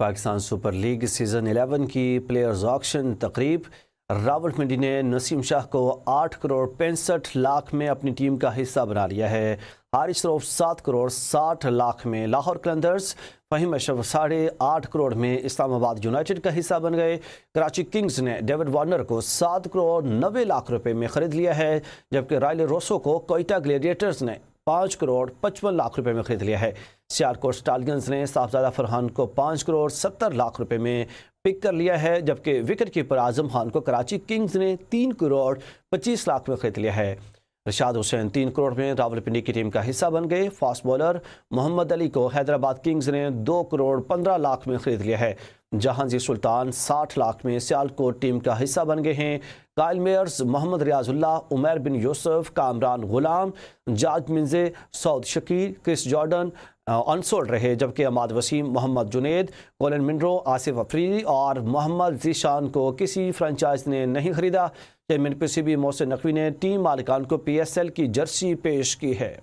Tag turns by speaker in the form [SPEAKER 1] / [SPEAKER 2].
[SPEAKER 1] Pakistan super league season 11 کی players auction تقریب۔ راولپنڈی نے نسیم شاہ کو 8 کروڑ 65 لاکھ میں اپنی ٹیم کا حصہ بنا لیا ہے۔ حارث رؤف 7 کروڑ 60 لاکھ میں لاہور قلندرز، فہیم اشرف 8.5 کروڑ میں اسلام آباد یونائیٹڈ کا حصہ بن گئے۔ کراچی کنگز نے ڈیوڈ وارنر کو 7 کروڑ 90 لاکھ روپے میں خرید لیا ہے، جبکہ رائل روسو کو کوئٹہ گلیڈیٹرز نے 5 کروڑ 55 لاکھ روپے میں خرید لیا ہے۔ سیالکوٹ سٹالینز نے صاحبزادہ فرحان کو 5 کروڑ 70 لاکھ روپے میں پک کر لیا ہے، جبکہ وکٹ کیپر اعظم خان کو کراچی کنگز نے 3 کروڑ 25 لاکھ میں خرید لیا ہے۔ رشاد حسین 3 کروڑ میں راولپنڈی کی ٹیم کا حصہ بن گئے۔ فاسٹ بولر محمد علی کو حیدرآباد کنگز نے 2 کروڑ 15 لاکھ میں خرید لیا ہے۔ جہانگیر سلطان 60 لاکھ میں سیالکوٹ ٹیم کا حصہ بن گئے ہیں۔ کائل میئرز، محمد ریاض اللہ، عمیر بن یوسف، کامران غلام، جارج منزے، سعود شکیر، کرس جارڈن انسولڈ رہے، جبکہ عماد وسیم، محمد جنید، کولن منرو، آصف افریدی اور محمد ذیشان کو کسی فرنچائز نے نہیں خریدا۔ Chairman P C B Mohsin Naqvi نے ٹیم مالکان کو پی ایس ایل کی جرسی پیش کی ہے۔